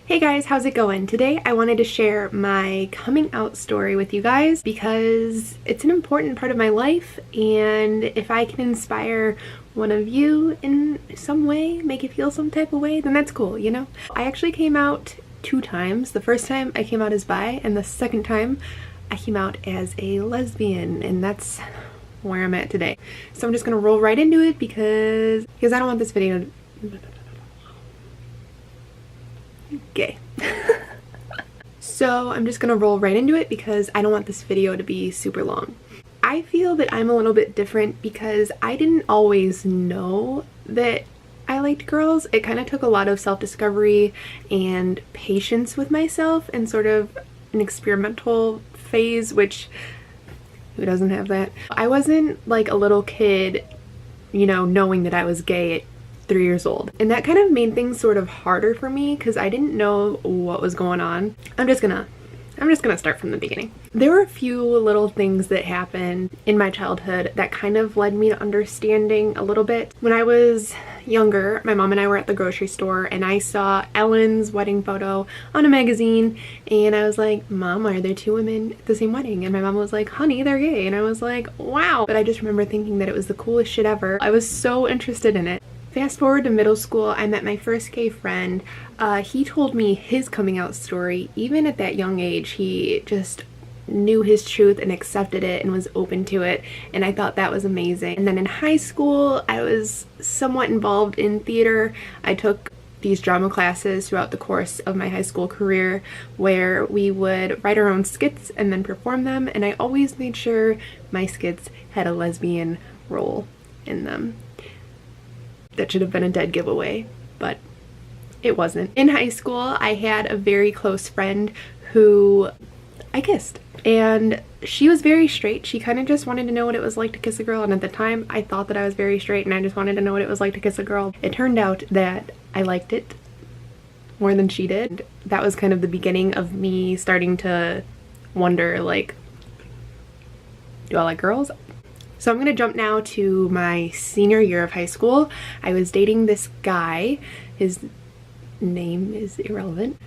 Hey guys, how's it going? Today I wanted to share my coming out story with you guys because it's an important part of my life, and if I can inspire one of you in some way, make you feel some type of way, then that's cool, you know? I actually came out 2 times. The first time I came out as bi, and the second time I came out as a lesbian, and that's where I'm at today. So I'm just gonna roll right into it because I don't want this video gay. So I'm just gonna roll right into it because I don't want this video to be super long. I feel that I'm a little bit different because I didn't always know that I liked girls. It kind of took a lot of self-discovery and patience with myself and sort of an experimental phase, which who doesn't have that? I wasn't like a little kid, you know, knowing that I was gay at 3 years old. And that kind of made things sort of harder for me because I didn't know what was going on. I'm just gonna start from the beginning. There were a few little things that happened in my childhood that kind of led me to understanding a little bit. When I was younger, my mom and I were at the grocery store and I saw Ellen's wedding photo on a magazine, and I was like, Mom, why are there 2 women at the same wedding? And my mom was like, honey, they're gay. And I was like, wow. But I just remember thinking that it was the coolest shit ever. I was so interested in it. Fast forward to middle school, I met my first gay friend. He told me his coming out story. Even at that young age, he just knew his truth and accepted it and was open to it, and I thought that was amazing. And then in high school, I was somewhat involved in theater. I took these drama classes throughout the course of my high school career where we would write our own skits and then perform them, and I always made sure my skits had a lesbian role in them. That should have been a dead giveaway, but it wasn't. In high school, I had a very close friend who I kissed, and she was very straight. She kind of just wanted to know what it was like to kiss a girl, and at the time I thought that I was very straight and I just wanted to know what it was like to kiss a girl. It turned out that I liked it more than she did. That was kind of the beginning of me starting to wonder, like, do I like girls? So I'm gonna jump now to my senior year of high school. I was dating this guy. His name is irrelevant.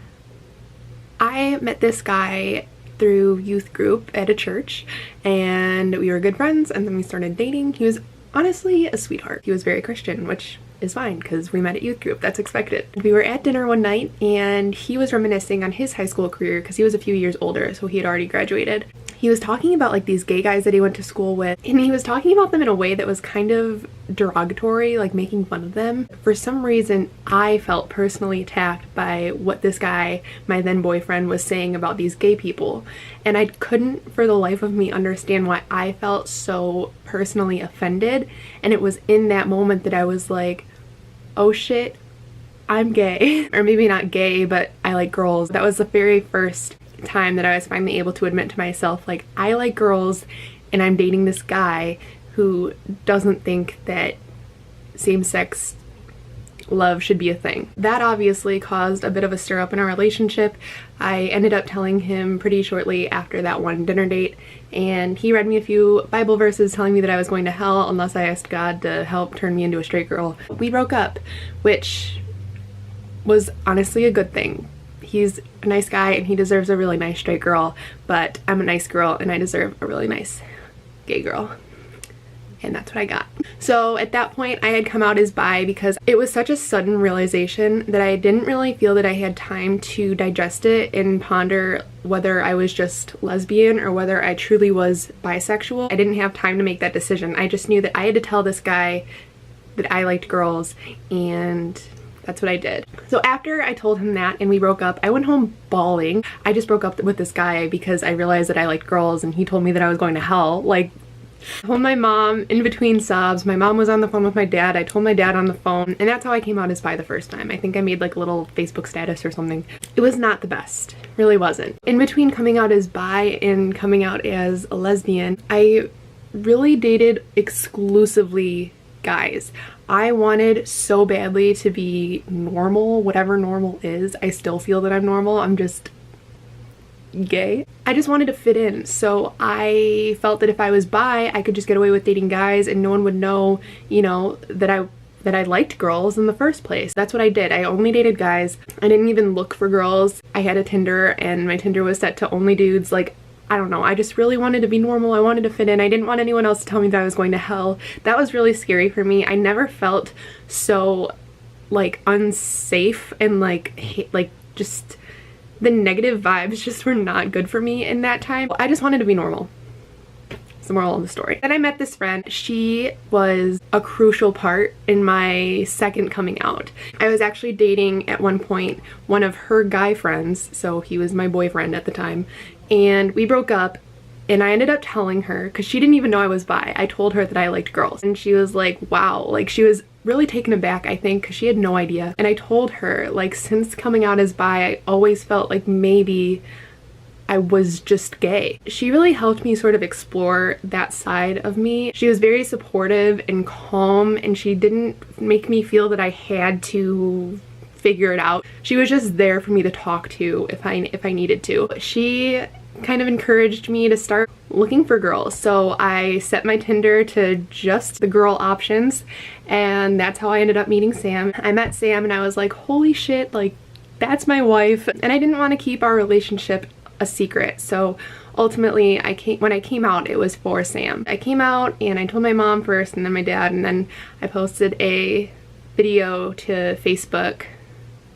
I met this guy through youth group at a church, and we were good friends, and then we started dating. He was honestly a sweetheart. He was very Christian, which is fine because we met at youth group. That's expected. We were at dinner one night and he was reminiscing on his high school career because he was a few years older, so he had already graduated. He was talking about like these gay guys that he went to school with, and he was talking about them in a way that was kind of derogatory, like making fun of them. For some reason, I felt personally attacked by what this guy, my then boyfriend, was saying about these gay people, and I couldn't for the life of me understand why I felt so personally offended. And it was in that moment that I was like, oh shit, I'm gay. Or maybe not gay, but I like girls. That was the very first time that I was finally able to admit to myself, like, I like girls and I'm dating this guy who doesn't think that same-sex love should be a thing. That obviously caused a bit of a stir up in our relationship. I ended up telling him pretty shortly after that one dinner date, and he read me a few Bible verses telling me that I was going to hell unless I asked God to help turn me into a straight girl. We broke up, which was honestly a good thing. He's a nice guy and he deserves a really nice straight girl, but I'm a nice girl and I deserve a really nice gay girl. And that's what I got. So at that point I had come out as bi because it was such a sudden realization that I didn't really feel that I had time to digest it and ponder whether I was just lesbian or whether I truly was bisexual. I didn't have time to make that decision. I just knew that I had to tell this guy that I liked girls, and that's what I did. So after I told him that and we broke up, I went home bawling. I just broke up with this guy because I realized that I liked girls and he told me that I was going to hell. Like, I told my mom in between sobs. My mom was on the phone with my dad. I told my dad on the phone, and that's how I came out as bi the first time. I think I made like a little Facebook status or something. It was not the best. Really wasn't. In between coming out as bi and coming out as a lesbian, I really dated exclusively guys. I wanted so badly to be normal, whatever normal is. I still feel that I'm normal. I'm just gay. I just wanted to fit in, so I felt that if I was bi, I could just get away with dating guys and no one would know, you know, that I that I liked girls in the first place. That's what I did. I only dated guys. I didn't even look for girls. I had a Tinder and my Tinder was set to only dudes. Like, I don't know, I just really wanted to be normal. I wanted to fit in. I didn't want anyone else to tell me that I was going to hell. That was really scary for me. I never felt so like unsafe and like just the negative vibes just were not good for me in that time. I just wanted to be normal. It's the moral of the story. Then I met this friend. She was a crucial part in my second coming out. I was actually dating at one point one of her guy friends, so he was my boyfriend at the time, and we broke up. And I ended up telling her, because she didn't even know I was bi. I told her that I liked girls. And she was like, wow. Like, she was really taken aback, I think, because she had no idea. And I told her, like, since coming out as bi, I always felt like maybe I was just gay. She really helped me sort of explore that side of me. She was very supportive and calm, and she didn't make me feel that I had to figure it out. She was just there for me to talk to if I needed to. She kind of encouraged me to start looking for girls. So I set my Tinder to just the girl options, and that's how I ended up meeting Sam. I met Sam and I was like, holy shit, like, that's my wife. And I didn't want to keep our relationship a secret. So ultimately, when I came out, it was for Sam. I came out and I told my mom first and then my dad, and then I posted a video to Facebook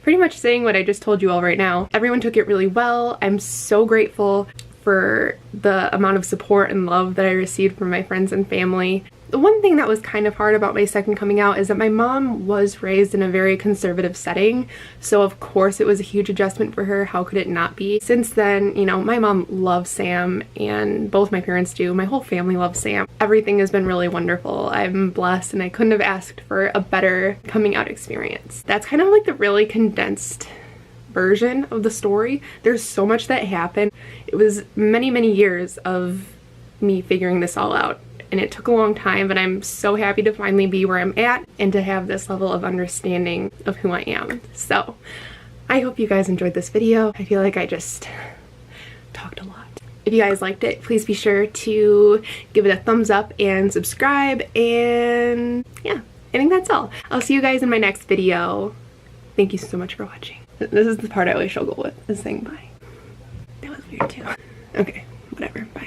pretty much saying what I just told you all right now. Everyone took it really well. I'm so grateful for the amount of support and love that I received from my friends and family. The one thing that was kind of hard about my second coming out is that my mom was raised in a very conservative setting, so of course it was a huge adjustment for her. How could it not be? Since then, you know, my mom loves Sam, and both my parents do. My whole family loves Sam. Everything has been really wonderful. I'm blessed, and I couldn't have asked for a better coming out experience. That's kind of like the really condensed version of the story. There's so much that happened. It was many, many years of me figuring this all out. And it took a long time, but I'm so happy to finally be where I'm at and to have this level of understanding of who I am. So I hope you guys enjoyed this video. I feel like I just talked a lot. If you guys liked it, please be sure to give it a thumbs up and subscribe. And yeah, I think that's all. I'll see you guys in my next video. Thank you so much for watching. This is the part I always struggle with, is saying bye. That was weird too. Okay, whatever. Bye.